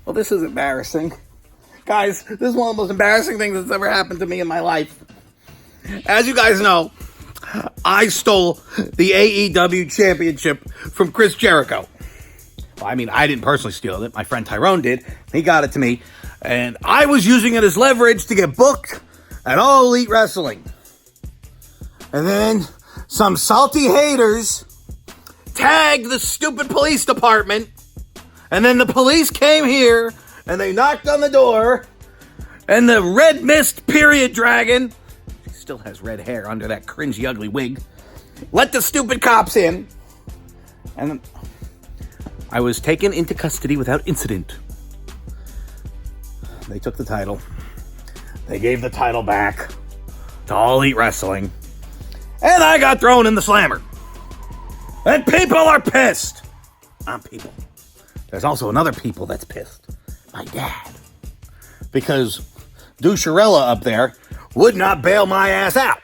Well, this is embarrassing. Guys, this is one of the most embarrassing things that's ever happened to me in my life. As you guys know, I stole the AEW championship from Chris Jericho. Well, I mean, I didn't personally steal it. My friend Tyrone did. He got it to me. And I was using it as leverage to get booked at All Elite Wrestling. And then some salty haters tagged the stupid police department. And then the police came here and they knocked on the door. And the red mist period dragon, she still has red hair under that cringy ugly wig, let the stupid cops in. And I was taken into custody without incident. They took the title. They gave the title back to All Elite Wrestling. And I got thrown in the slammer. And people are pissed. I'm people. There's also another people that's pissed. My dad. Because Dusharella up there would not bail my ass out.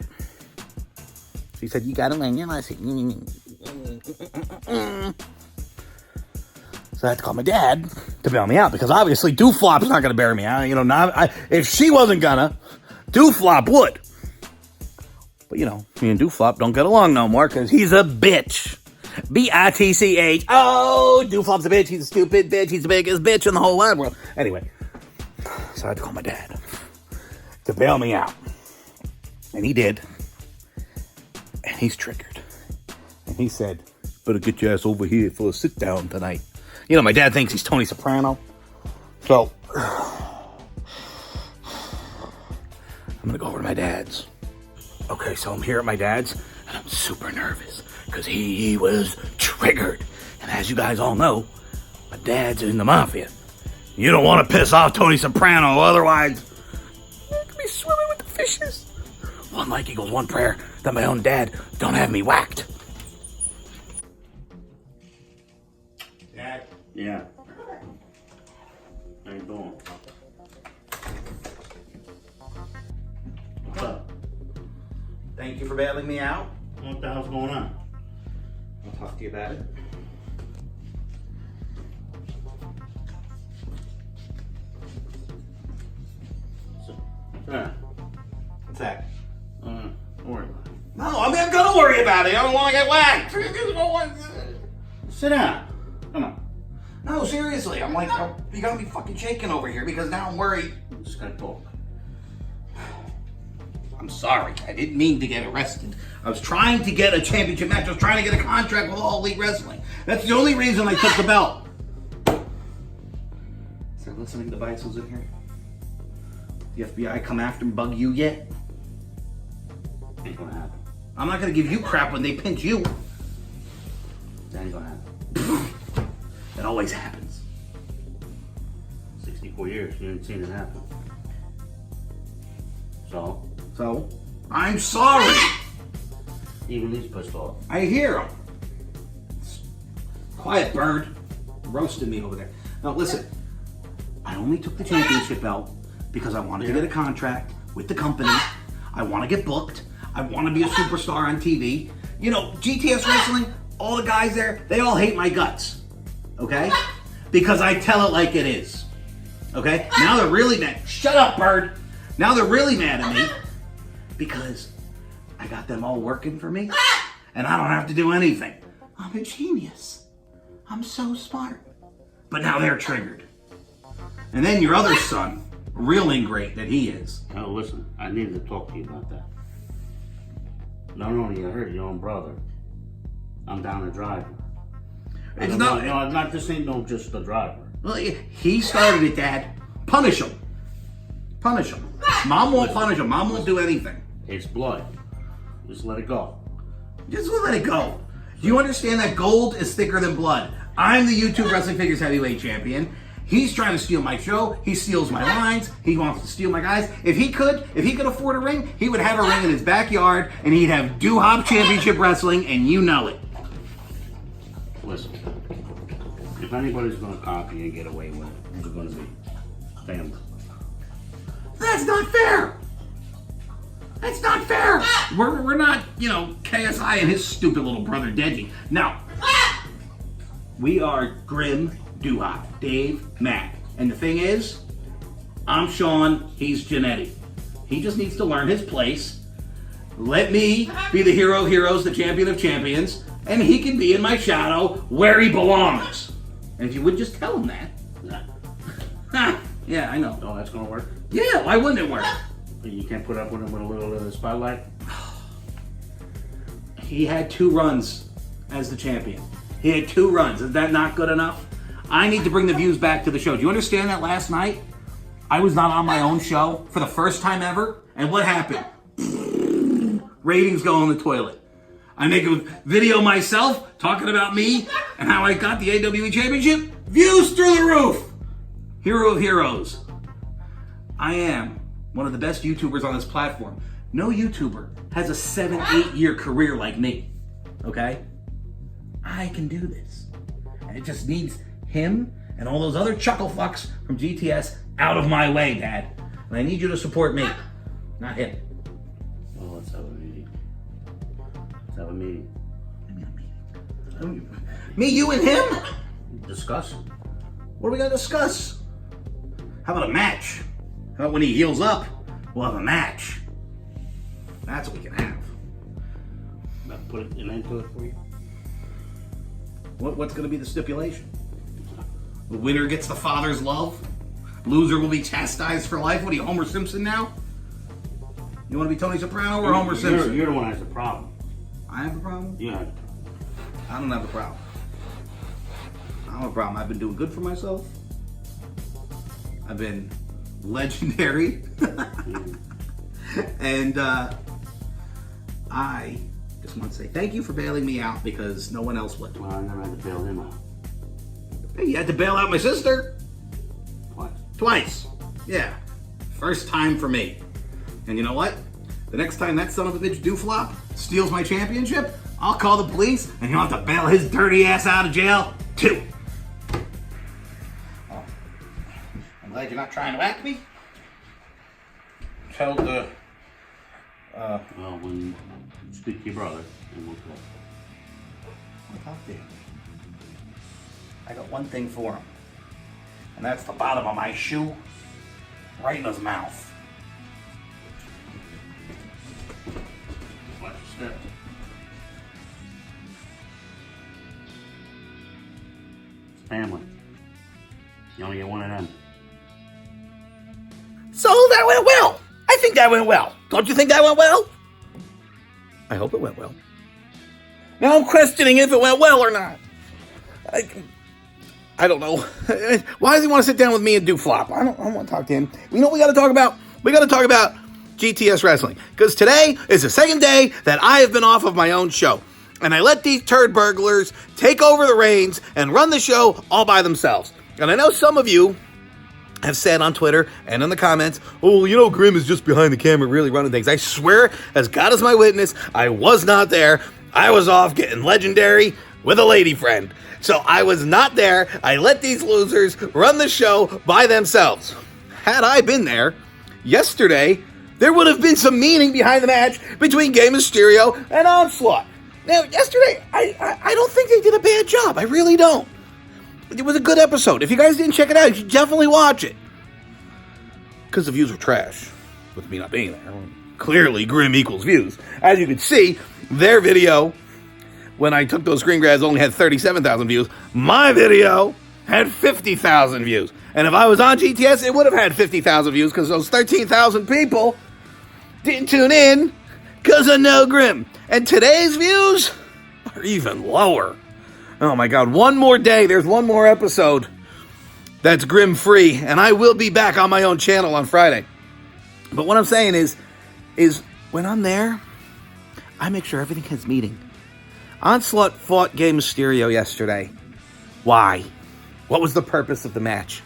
She said, you gotta learn your lesson. So I had to call my dad to bail me out, because obviously Dooflop's not going to bail me out. You know, if she wasn't gonna, Dooflop would. But you know, me and Dooflop don't get along no more because he's a bitch. B-I-T-C-H. Oh, Dooflop's a bitch. He's a stupid bitch. He's the biggest bitch in the whole wide world. Anyway, so I had to call my dad to bail me out. And he did. And he's triggered. And he said, better get your ass over here for a sit down tonight. You know, my dad thinks he's Tony Soprano. So, I'm going to go over to my dad's. Okay, so I'm here at my dad's, and I'm super nervous, because he was triggered. And as you guys all know, my dad's in the MAFIA. You don't want to piss off Tony Soprano, otherwise you could be swimming with the fishes. One like equals one prayer that my own dad don't have me whacked. Dad? Yeah. How you doing? What's up? Thank you for bailing me out. What the hell's going on? I'll talk to you about it. What's that? Don't worry about it. No, I mean, I'm gonna worry about it. I don't want to get whacked. Sit down. Come on. No, seriously. I'm like, you gotta be fucking shaking over here because now I'm worried. I'm just gonna talk. I'm sorry. I didn't mean to get arrested. I was trying to get a championship match. I was trying to get a contract with All Elite Wrestling. That's the only reason I took the belt. Is there listening devices in here? The FBI come after and bug you yet? Ain't gonna happen. I'm not gonna give you crap when they pinch you. That ain't gonna happen. It always happens. 64 years, you ain't seen it happen. So, I'm sorry. even he's pissed off. I hear him. Quiet bird. Roasting me over there. Now listen, I only took the championship belt because I wanted to get a contract with the company. I want to get booked. I want to be a superstar on TV. You know, GTS Wrestling, all the guys there, they all hate my guts. Okay? Because I tell it like it is. Okay? Now they're really mad. Shut up, bird. Now they're really mad at me because I got them all working for me and I don't have to do anything. I'm a genius. I'm so smart. But now they're triggered. And then your other son, real ingrate that he is. Now listen, I needed to talk to you about that. Not only I hurt your own brother, I'm down a driver. It's not. No, not this ain't no just a driver. Well, he started it, Dad. Punish him. Punish him. Mom won't punish him. Mom won't do anything. It's blood. Just let it go. Just let it go. Do you understand that gold is thicker than blood? I'm the YouTube Wrestling Figures Heavyweight Champion. He's trying to steal my show. He steals my lines. He wants to steal my guys. If he could afford a ring, he would have a ring in his backyard and he'd have Doo-Hop Championship Wrestling, and you know it. Listen, if anybody's going to copy and get away with it, who's it going to be? Family. That's not fair. That's not fair. We're not, KSI and his stupid little brother Deji. No. We are Grim, Doo-Hop, Dave, Matt. And the thing is, I'm Sean, he's Janetti. He just needs to learn his place. Let me be the hero of heroes, the champion of champions, and he can be in my shadow where he belongs. And if you would just tell him that. Yeah, I know. Oh, that's gonna work? Yeah, why wouldn't it work? You can't put up with him with a little of the spotlight? He had 2 runs as the champion. He had 2 runs. Is that not good enough? I need to bring the views back to the show. Do you understand that last night? I was not on my own show for the first time ever. And what happened? Ratings go in the toilet. I make a video myself talking about me and how I got the AEW Championship. Views through the roof. Hero of heroes. I am one of the best YouTubers on this platform. No YouTuber has a 7-8 year career like me. Okay? I can do this. And it just needs him and all those other chuckle fucks from GTS out of my way, Dad. And I need you to support me, not him. Well, let's have a meeting. Let's have a meeting. Me, you, and him? Discuss. What are we gonna discuss? How about a match? How about when he heals up, we'll have a match. That's what we can have. I'll put an end to it for you. What's gonna be the stipulation? The winner gets the father's love? Loser will be chastised for life? What are you, Homer Simpson now? You wanna be Tony Soprano or Homer Simpson? You're the one that has the problem. I have a problem? You have I don't have a problem. I don't have a problem. I've been doing good for myself. I've been legendary. And I just want to say thank you for bailing me out because no one else would. Well, I never had to bail him out. Hey, you had to bail out my sister. What? Twice. Yeah. First time for me. And you know what? The next time that son of a bitch dooflop steals my championship, I'll call the police and he'll have to bail his dirty ass out of jail too. Oh, I'm glad you're not trying to act me. Tell the Well, when you speak to your brother, and we'll talk. I'll talk to him. I got one thing for him. And that's the bottom of my shoe right in his mouth. Watch your step. It's family. You only get one of them. So that went well. I think that went well. Don't you think that went well? I hope it went well. Now I'm questioning if it went well or not. I don't know. Why does he want to sit down with me and do flop? I don't want to talk to him. You know what we got to talk about? We got to talk about GTS Wrestling. Because today is the second day that I have been off of my own show. And I let these turd burglars take over the reins and run the show all by themselves. And I know some of you have said on Twitter and in the comments, oh, you know, Grim is just behind the camera really running things. I swear, as God is my witness, I was not there. I was off getting legendary with a lady friend. So I was not there. I let these losers run the show by themselves. Had I been there yesterday, there would have been some meaning behind the match between Rey Mysterio and Onslaught. Now, yesterday, I don't think they did a bad job. I really don't. It was a good episode. If you guys didn't check it out, you should definitely watch it. Because the views were trash, with me not being there. Clearly, Grim equals views. As you can see, their video, when I took those screen grabs, only had 37,000 views. My video had 50,000 views. And if I was on GTS, it would have had 50,000 views because those 13,000 people didn't tune in because of no Grim. And today's views are even lower. Oh my God, one more day, there's one more episode that's Grim free, and I will be back on my own channel on Friday. But what I'm saying is when I'm there, I make sure everything has meaning. Onslaught fought Rey Mysterio yesterday. Why? What was the purpose of the match?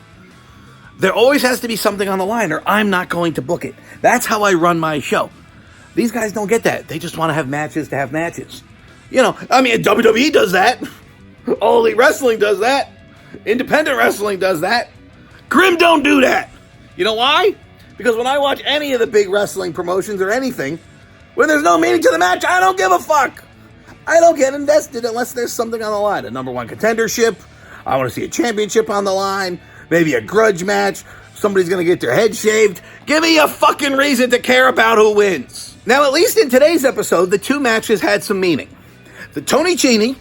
There always has to be something on the line, or I'm not going to book it. That's how I run my show. These guys don't get that. They just want to have matches to have matches. You know, I mean, WWE does that. All Elite Wrestling does that. Independent Wrestling does that. Grim don't do that. You know why? Because when I watch any of the big wrestling promotions or anything, when there's no meaning to the match, I don't give a fuck. I don't get invested unless there's something on the line. A number one contendership. I want to see a championship on the line. maybe a grudge match. Somebody's going to get their head shaved. Give me a fucking reason to care about who wins. Now, at least in today's episode, the two matches had some meaning. The Tony Cini,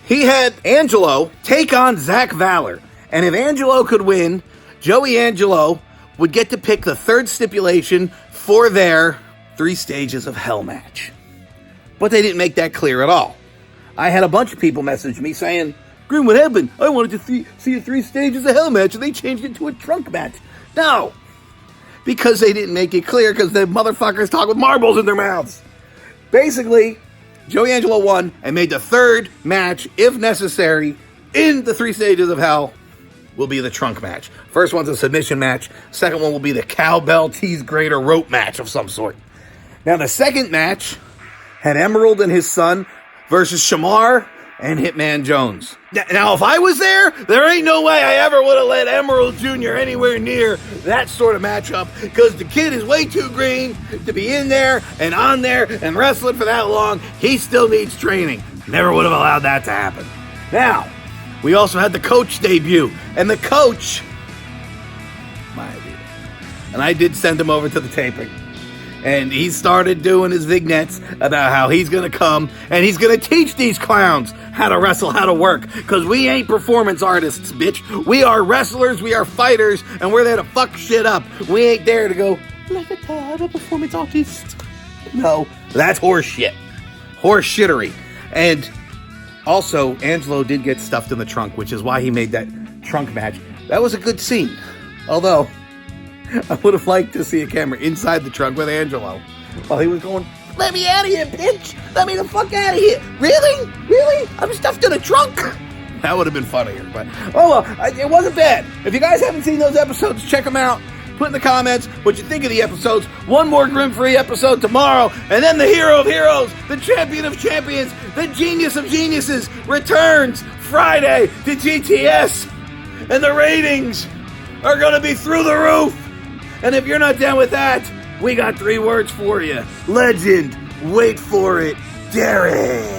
he had Angelo take on Zach Valor. And if Angelo could win, Joey Angelo would get to pick the third stipulation for their 3 Stages of Hell match. But they didn't make that clear at all. I had a bunch of people message me saying, Green, what happened? I wanted to see a 3 Stages of Hell match, and they changed it to a trunk match. No, because they didn't make it clear, because the motherfuckers talk with marbles in their mouths. Basically, Joey Angelo won and made the third match, if necessary, in the 3 Stages of Hell, will be the trunk match. First one's a submission match. Second one will be the cowbell, tease grater, rope match of some sort. Now, the second match had Emerald and his son versus Shamar and Hitman Jones. Now, if I was there, there ain't no way I ever would have let Emerald Jr. anywhere near that sort of matchup, because the kid is way too green to be in there and on there and wrestling for that long. He still needs training. Never would have allowed that to happen. Now, we also had the coach debut, and the coach, my idea. And I did send him over to the taping. And he started doing his vignettes about how he's going to come and he's going to teach these clowns how to wrestle, how to work. Because we ain't performance artists, bitch. We are wrestlers, we are fighters, and we're there to fuck shit up. We ain't there to go, like a performance artist. No, that's horse shit. Horse shittery. And also, Angelo did get stuffed in the trunk, which is why he made that trunk match. That was a good scene. Although, I would have liked to see a camera inside the trunk with Angelo while he was going, let me out of here, bitch! Let me the fuck out of here! Really? Really? I'm stuffed in a trunk? That would have been funnier, but oh well, it wasn't bad. If you guys haven't seen those episodes, check them out. Put in the comments what you think of the episodes. One more Grim-Free episode tomorrow, and then the hero of heroes, the champion of champions, the genius of geniuses returns Friday to GTS, and the ratings are going to be through the roof. And if you're not down with that, we got 3 words for you. Legend, wait for it, Derek.